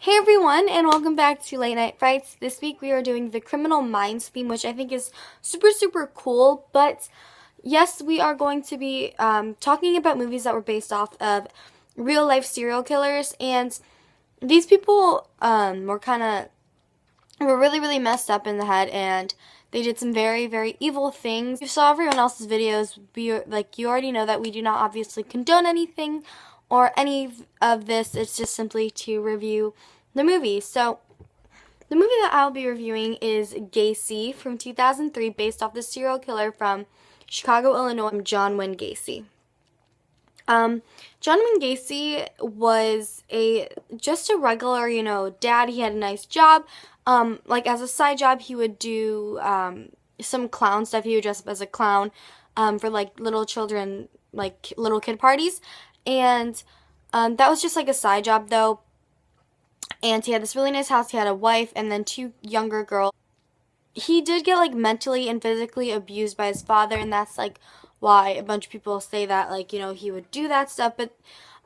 Hey everyone, and welcome back to Late Night Frights. This week we are doing the Criminal Minds theme, which I think is super cool. But yes, we are going to be talking about movies that were based off of real life serial killers, and these people were really messed up in the head, and they did some very evil things. If you saw everyone else's videos, you already know that we do not obviously condone anything or any of this. It's just simply to review the movie. So the movie that I'll be reviewing is Gacy from 2003, based off the serial killer from Chicago, Illinois, John Wayne Gacy. John Wayne Gacy was just a regular, dad. He had a nice job. Like as a side job, he would do some clown stuff. He would dress up as a clown for like little children, like little kid parties, and that was just like a side job though. And he had this really nice house. He had a wife and then two younger girls. He did get like mentally and physically abused by his father, and that's like why a bunch of people say that, like, he would do that stuff. But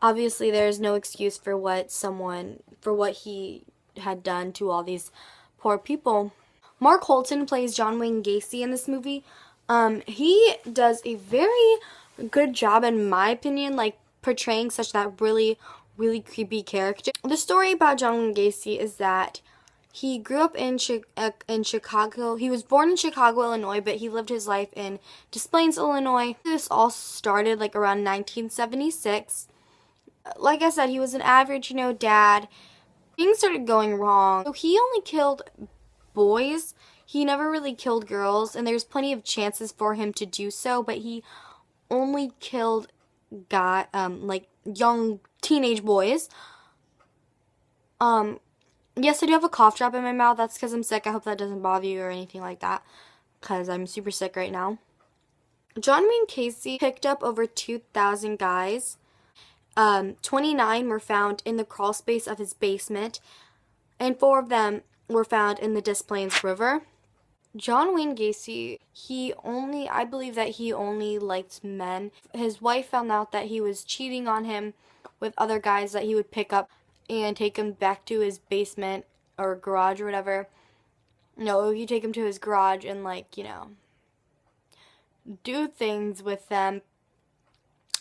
obviously there's no excuse for what he had done to all these poor people. Mark Holton plays John Wayne Gacy in this movie. He does a very good job, in my opinion, like portraying such that really creepy character. The story about John Wayne Gacy is that he grew up in Chicago. He was born in Chicago, Illinois, but he lived his life in Des Plaines, Illinois. This all started like around 1976. Like I said, he was an average, dad. Things started going wrong. So he only killed boys. He never really killed girls, and there's plenty of chances for him to do so, but he only killed like young teenage boys. Yes, I do have a cough drop in my mouth. That's because I'm sick. I hope that doesn't bother you or anything like that, because I'm super sick right now. John Wayne Gacy picked up over 2,000 guys. 29 were found in the crawl space of his basement, and 4 of them were found in the Des Plaines River. John Wayne Gacy, I believe that he only liked men. His wife found out that he was cheating on him with other guys that he would pick up and take him back to his basement or garage or whatever. No, he'd take him to his garage and, do things with them.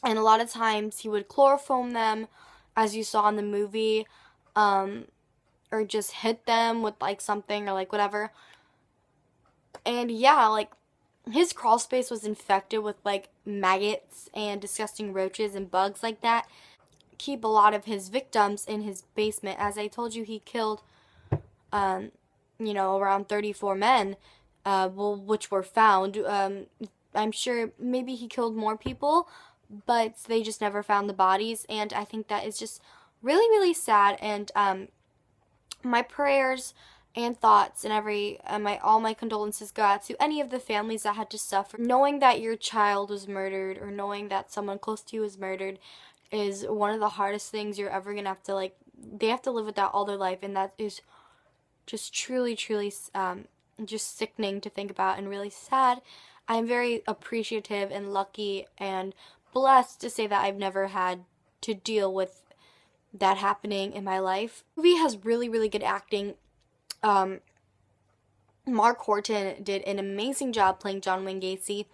And a lot of times he would chloroform them, as you saw in the movie, or just hit them with, something or, whatever. And, yeah, his crawl space was infected with, maggots and disgusting roaches and bugs like that. Keep a lot of his victims in his basement. As I told you, he killed, around 34 men, which were found. I'm sure maybe he killed more people, but they just never found the bodies, and I think that is just really sad. And my prayers and thoughts and all my condolences go out to any of the families that had to suffer. Knowing that your child was murdered, or knowing that someone close to you was murdered, is one of the hardest things you're ever gonna have to, they have to live with that all their life, and that is just truly just sickening to think about and really sad. I'm very appreciative and lucky and blessed to say that I've never had to deal with that happening in my life. The movie has really good acting. Mark Horton did an amazing job playing John Wayne Gacy.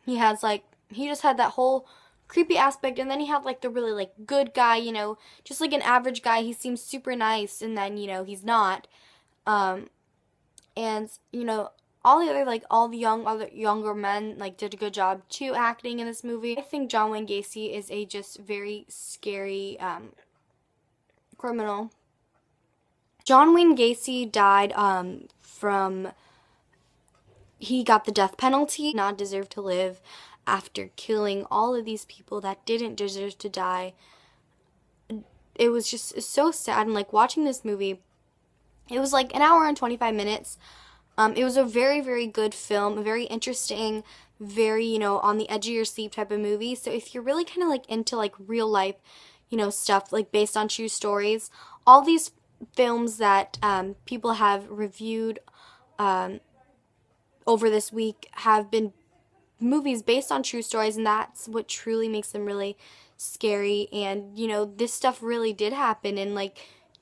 He just had that whole creepy aspect, and then he had the really good guy, just like an average guy. He seems super nice, and then he's not. And all the younger men did a good job too acting in this movie. I think John Wayne Gacy is a just very scary criminal. John Wayne Gacy died he got the death penalty. Not deserve to live after killing all of these people that didn't deserve to die. It was just so sad, and watching this movie, it was an hour and 25 minutes. It was a very good film, a very interesting, very, on the edge of your seat type of movie. So if you're really kind of into real life, stuff based on true stories, all these films that people have reviewed over this week have been movies based on true stories, and that's what truly makes them really scary. And this stuff really did happen, and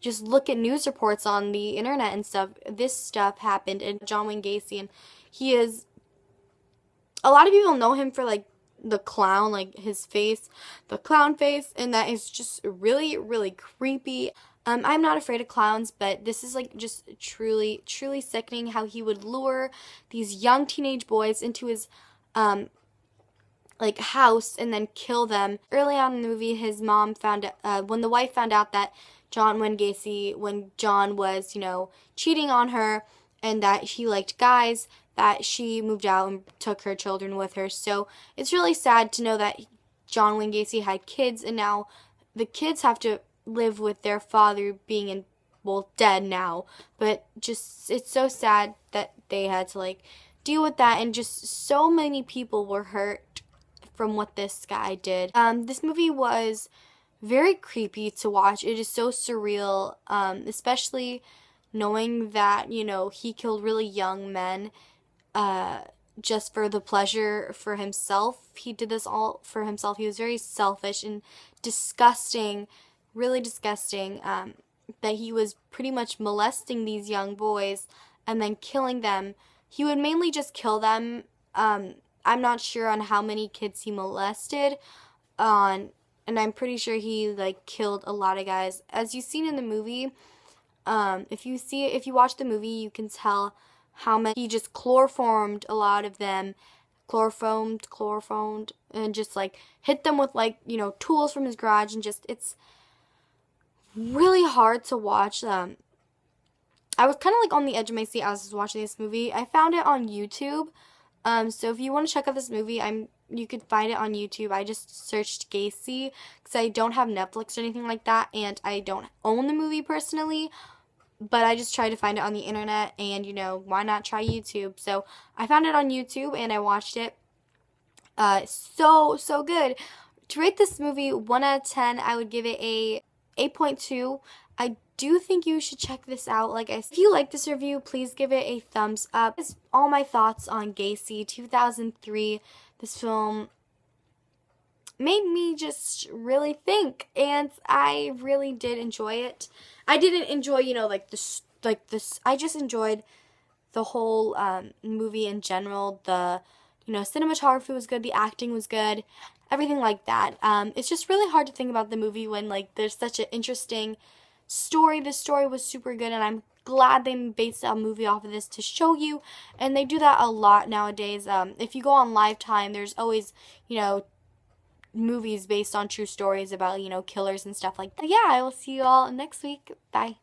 just look at news reports on the internet and stuff, this stuff happened. And John Wayne Gacy, and he is, a lot of people know him for like the clown, like his face, the clown face, and that is just really, really creepy. I'm not afraid of clowns, but this is like just truly, truly sickening how he would lure these young teenage boys into his like house and then kill them. Early on in the movie, his mom found when the wife found out that when John was, cheating on her and that he liked guys, that she moved out and took her children with her. So it's really sad to know that John Wayne Gacy had kids, and now the kids have to live with their father being dead now. But just, it's so sad that they had to like deal with that, and just so many people were hurt from what this guy did. This movie was very creepy to watch. It is so surreal, especially knowing that, he killed really young men just for the pleasure for himself. He did this all for himself. He was very selfish and disgusting, really disgusting, that he was pretty much molesting these young boys and then killing them. He would mainly just kill them. I'm not sure on how many kids he molested, and I'm pretty sure he like killed a lot of guys. As you've seen in the movie, if you watch the movie, you can tell how many he just chloroformed a lot of them, chloroformed, and just like hit them with like tools from his garage, and just it's really hard to watch. I was kind of like on the edge of my seat as I was watching this movie. I found it on YouTube. So if you want to check out this movie, you could find it on YouTube. I just searched Gacy because I don't have Netflix or anything like that, and I don't own the movie personally, but I just tried to find it on the internet, and why not try YouTube? So I found it on YouTube and I watched it. So good. To rate this movie 1 out of 10, I would give it a 8.2. I do think you should check this out. Like I said, if you like this review, please give it a thumbs up. That's all my thoughts on Gacy, 2003. This film made me just really think, and I really did enjoy it. I didn't enjoy, this. I just enjoyed the whole movie in general. The, cinematography was good, the acting was good, everything like that. It's just really hard to think about the movie when like there's such an interesting story. The story was super good, and I'm glad they based a movie off of this to show you, and they do that a lot nowadays. If you go on Lifetime, there's always, movies based on true stories about, killers and stuff like that. Yeah, I will see you all next week. Bye.